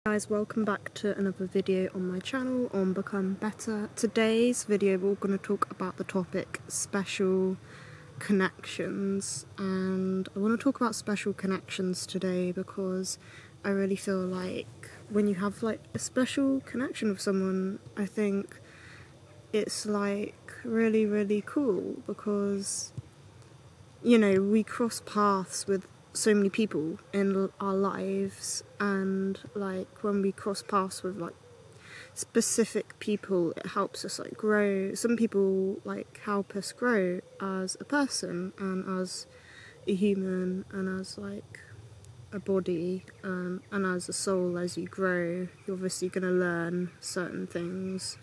Guys, welcome back to another video on my channel on Become Better. Today's video we're going to talk about the topic special connections, and I want to talk about special connections today because I really feel like when you have like a special connection with someone, I think it's like really cool because, you know, we cross paths with so many people in our lives, and like when we cross paths with like specific people, it helps us like grow. Some people like help us grow as a person and as a human and as like a body, and as a soul. As you grow, you're obviously going to learn certain things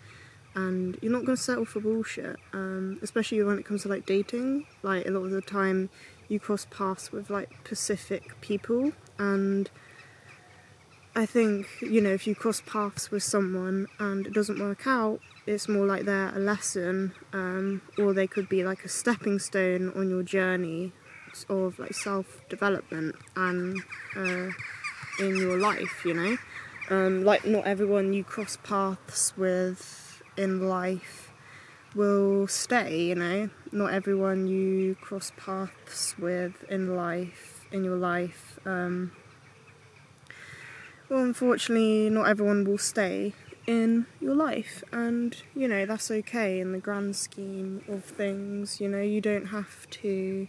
and you're not going to settle for bullshit, especially when it comes to like dating. Like a lot of the time you cross paths with like specific people, and I think, you know, if you cross paths with someone and it doesn't work out, it's more like they're a lesson, or they could be like a stepping stone on your journey of like self-development and in your life, you know. Like not everyone you cross paths with in life will stay, you know. Not everyone you cross paths with in your life, well, unfortunately not everyone will stay in your life, and you know, that's okay in the grand scheme of things. You know, you don't have to,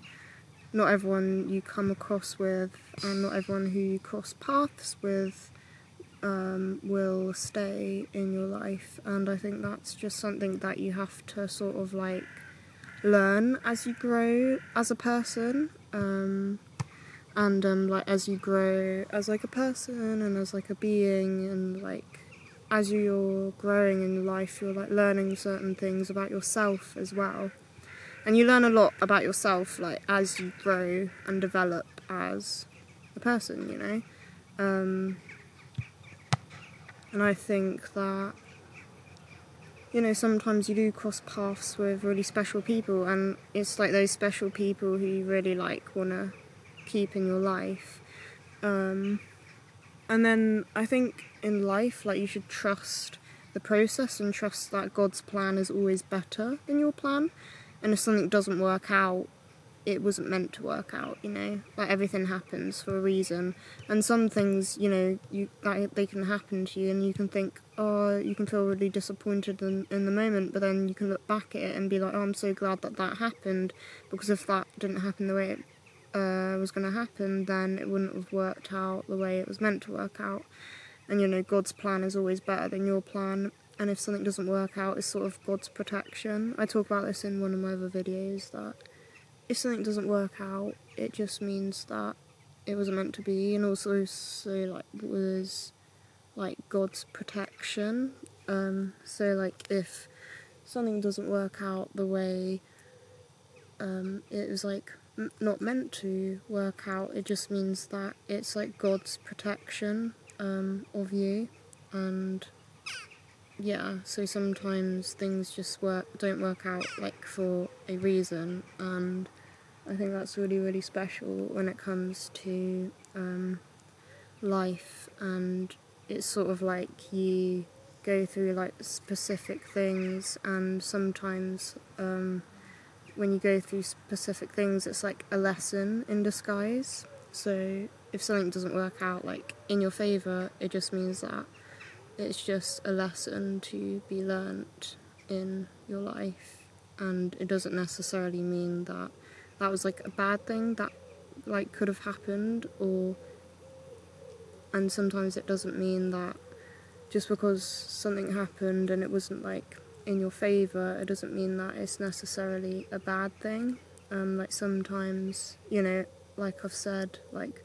not everyone you come across with and not everyone who you cross paths with will stay in your life, and I think that's just something that you have to sort of like learn as you grow as a person, and like as you grow as like a person and as like a being, and like as you're growing in life, you're like learning certain things about yourself as well, and you learn a lot about yourself like as you grow and develop as a person, you know. And I think that, you know, sometimes you do cross paths with really special people, and it's like those special people who you really like want to keep in your life. And then I think in life, like, you should trust the process and trust that God's plan is always better than your plan. And if something doesn't work out, it wasn't meant to work out, you know. Like, everything happens for a reason, and some things, you know, they can happen to you and you can think, oh, you can feel really disappointed in the moment, but then you can look back at it and be like, oh, I'm so glad that happened, because if that didn't happen the way it was going to happen, then it wouldn't have worked out the way it was meant to work out. And you know, God's plan is always better than your plan, and if something doesn't work out, it's sort of God's protection. I talk about this in one of my other videos, that if something doesn't work out, it just means that it wasn't meant to be, and also like was like God's protection. So like if something doesn't work out the way it was like not meant to work out, it just means that it's like God's protection of you. And yeah, so sometimes things just don't work out like for a reason, and I think that's really special when it comes to life. And it's sort of like you go through like specific things, and sometimes when you go through specific things, it's like a lesson in disguise. So if something doesn't work out like in your favour, it just means that it's just a lesson to be learnt in your life, and it doesn't necessarily mean that that was like a bad thing that like could have happened, and sometimes it doesn't mean that just because something happened and it wasn't like in your favour, it doesn't mean that it's necessarily a bad thing. Like sometimes, you know, like I've said, like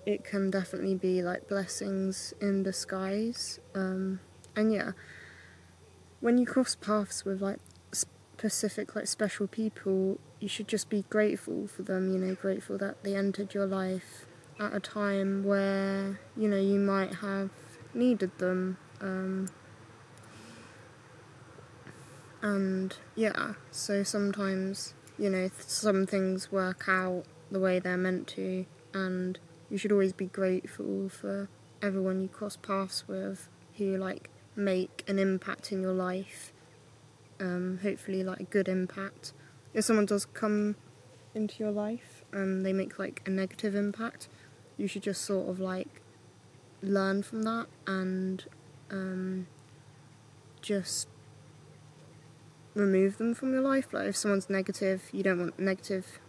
it can definitely be like blessings in disguise. And yeah, when you cross paths with like specific like special people, you should just be grateful for them, you know, grateful that they entered your life at a time where, you know, you might have needed them. And yeah, so sometimes, you know, some things work out the way they're meant to, and you should always be grateful for everyone you cross paths with who like make an impact in your life, hopefully like a good impact. If someone does come into your life and they make like a negative impact, you should just sort of like learn from that and just remove them from your life. Like if someone's negative, you don't want negative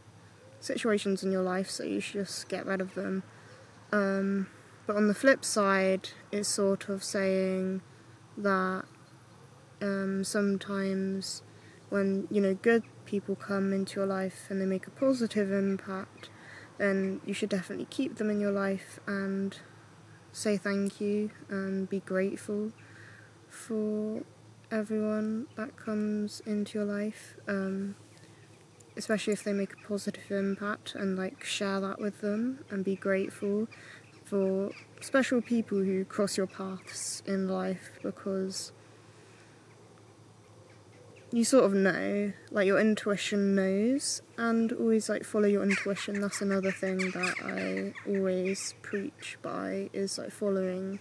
situations in your life, so you should just get rid of them. But on the flip side, it's sort of saying that sometimes when, you know, good people come into your life and they make a positive impact, then you should definitely keep them in your life and say thank you and be grateful for everyone that comes into your life, especially if they make a positive impact, and like share that with them and be grateful for special people who cross your paths in life, because you sort of know, like your intuition knows, and always like follow your intuition. That's another thing that I always preach by, is like following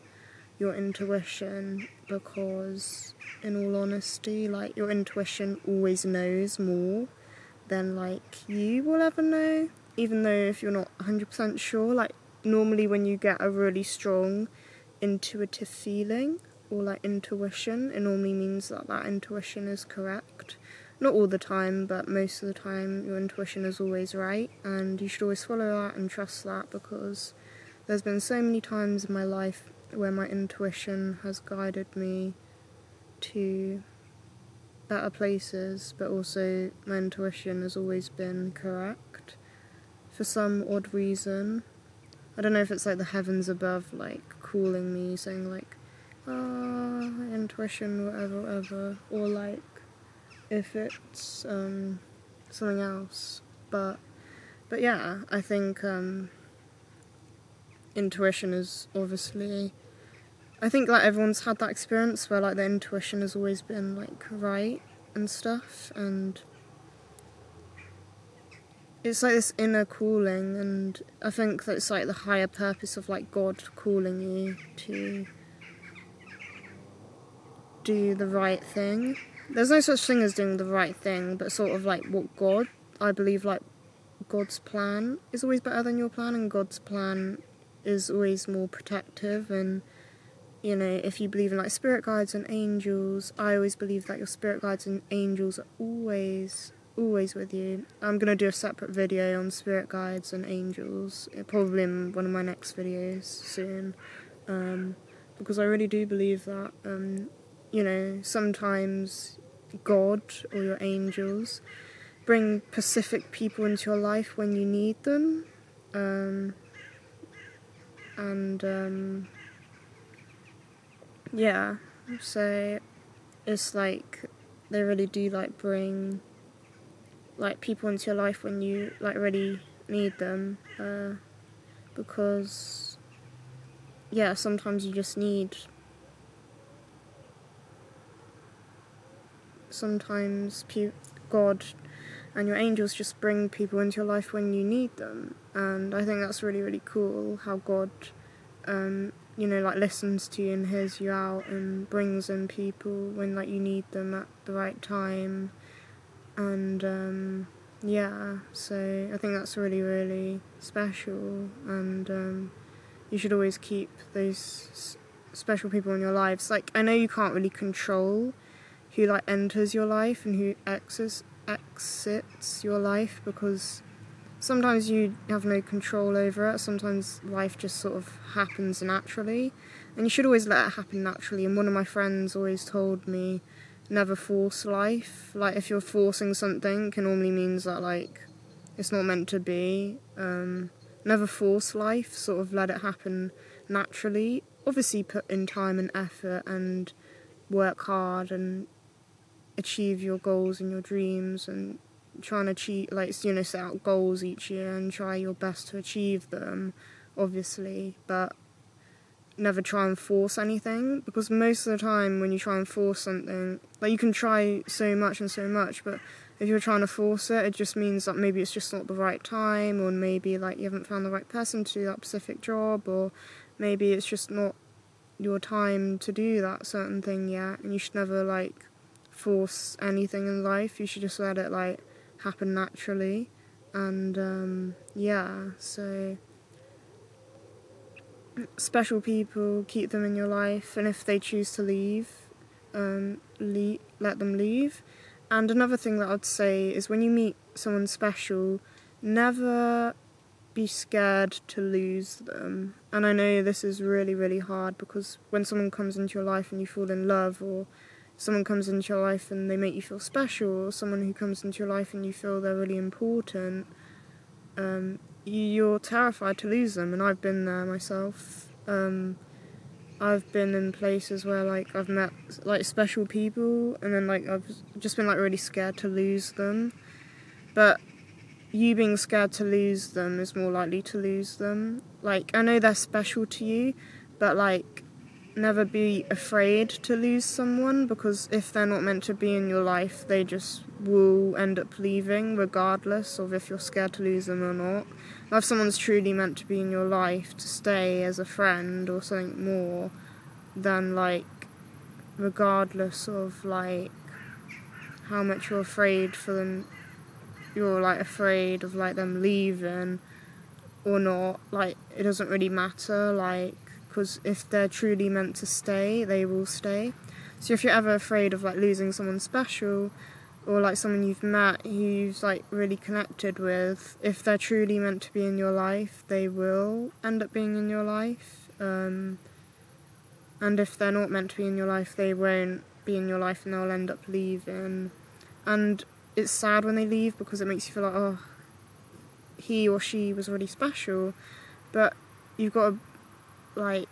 your intuition, because in all honesty, like your intuition always knows more than like you will ever know, even though if you're not 100% sure. Like normally when you get a really strong intuitive feeling or like intuition, it normally means that that intuition is correct. Not all the time, but most of the time your intuition is always right, and you should always follow that and trust that, because there's been so many times in my life where my intuition has guided me to better places, but also my intuition has always been correct for some odd reason. I don't know if it's like the heavens above like calling me, saying like, intuition, whatever, or like if it's something else. But yeah, I think intuition is obviously, I think like everyone's had that experience where like the intuition has always been like right and stuff, and it's like this inner calling, and I think that it's like the higher purpose of like God calling you to do the right thing. There's no such thing as doing the right thing, but sort of like what God, I believe like God's plan is always better than your plan, and God's plan is always more protective. And you know, if you believe in like spirit guides and angels, I always believe that your spirit guides and angels are always with you. I'm gonna do a separate video on spirit guides and angels, probably in one of my next videos soon, because I really do believe that you know, sometimes God or your angels bring specific people into your life when you need them, yeah, so it's like they really do like bring like people into your life when you like really need them, because yeah, sometimes you just need, sometimes God and your angels just bring people into your life when you need them. And I think that's really, really cool how God you know, like listens to you and hears you out and brings in people when like you need them at the right time. And yeah, so I think that's really, really special, and you should always keep those special people in your lives. Like, I know you can't really control who like enters your life and who exits your life, because sometimes you have no control over it. Sometimes life just sort of happens naturally, and you should always let it happen naturally. And one of my friends always told me, never force life. Like, if you're forcing something, it normally means that like it's not meant to be. Never force life, sort of let it happen naturally. Obviously put in time and effort and work hard and achieve your goals and your dreams, and trying to achieve, like, you know, set out goals each year and try your best to achieve them, obviously, but never try and force anything, because most of the time when you try and force something, like, you can try so much, but if you're trying to force it, it just means that maybe it's just not the right time, or maybe like you haven't found the right person to do that specific job, or maybe it's just not your time to do that certain thing yet, and you should never like force anything in life. You should just let it like happen naturally. And yeah, so special people, keep them in your life, and if they choose to leave, let them leave. And another thing that I'd say is when you meet someone special, never be scared to lose them. And I know this is really, really hard, because when someone comes into your life and you fall in love, or someone comes into your life and they make you feel special, or someone who comes into your life and you feel they're really important, you're terrified to lose them. And I've been there myself. I've been in places where like I've met like special people, and then like I've just been like really scared to lose them. But you being scared to lose them is more likely to lose them. Like, I know they're special to you, but like, never be afraid to lose someone, because if they're not meant to be in your life, they just will end up leaving, regardless of if you're scared to lose them or not. If someone's truly meant to be in your life to stay as a friend or something more, then like, regardless of like how much you're afraid for them, you're like afraid of like them leaving or not, like it doesn't really matter, like, because if they're truly meant to stay, they will stay. So if you're ever afraid of like losing someone special, or like someone you've met who's like really connected with, if they're truly meant to be in your life, they will end up being in your life. And if they're not meant to be in your life, they won't be in your life and they'll end up leaving. And it's sad when they leave, because it makes you feel like, oh, he or she was really special. But you've got to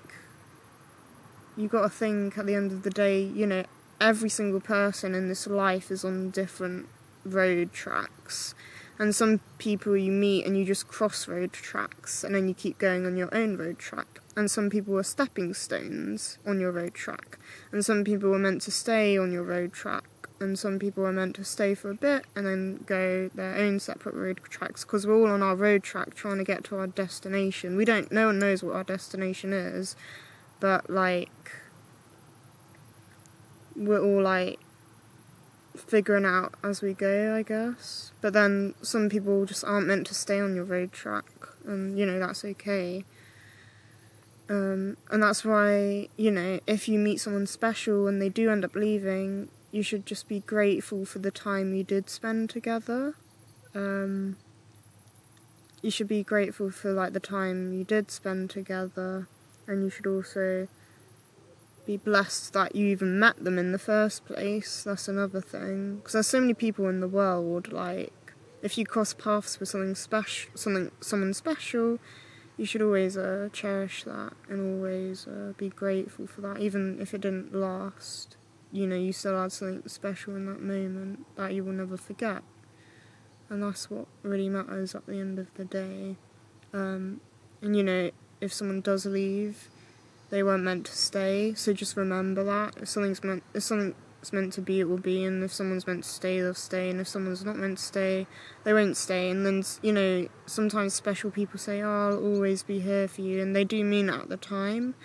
think at the end of the day, you know, every single person in this life is on different road tracks. And some people you meet and you just cross road tracks, and then you keep going on your own road track. And some people are stepping stones on your road track. And some people are meant to stay on your road track. And some people are meant to stay for a bit and then go their own separate road tracks, because we're all on our road track trying to get to our destination. No one knows what our destination is, but like, we're all like figuring out as we go, I guess. But then some people just aren't meant to stay on your road track, and you know, that's okay. And that's why, you know, if you meet someone special and they do end up leaving, you should just be grateful for the time you did spend together. You should be grateful for like the time you did spend together, and you should also be blessed that you even met them in the first place. That's another thing, because there's so many people in the world. Like, if you cross paths with someone special, you should always cherish that, and always be grateful for that, even if it didn't last. You know, you still had something special in that moment that you will never forget. And that's what really matters at the end of the day. And you know, if someone does leave, they weren't meant to stay, so just remember that. If something's meant to be, it will be, and if someone's meant to stay, they'll stay, and if someone's not meant to stay, they won't stay. And then, you know, sometimes special people say, oh, I'll always be here for you, and they do mean it at the time,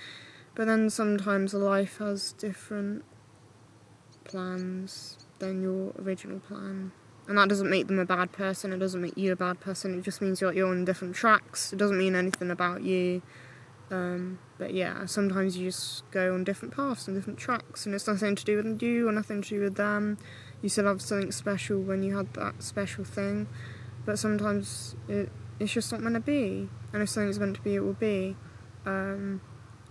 but then sometimes life has different plans than your original plan. And that doesn't make them a bad person, it doesn't make you a bad person, it just means you're on different tracks. It doesn't mean anything about you. But yeah, sometimes you just go on different paths and different tracks, and it's nothing to do with you or nothing to do with them. You still have something special when you had that special thing, but sometimes it's just not meant to be, and if something's meant to be, it will be.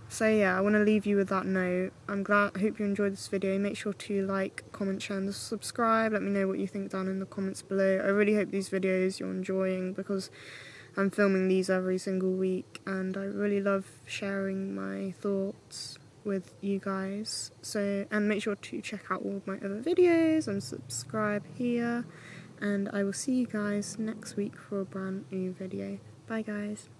So yeah, I want to leave you with that note. I hope you enjoyed this video. Make sure to like, comment, share and subscribe. Let me know what you think down in the comments below. I really hope these videos you're enjoying, because I'm filming these every single week and I really love sharing my thoughts with you guys. So, and make sure to check out all of my other videos and subscribe here, and I will see you guys next week for a brand new video. Bye guys.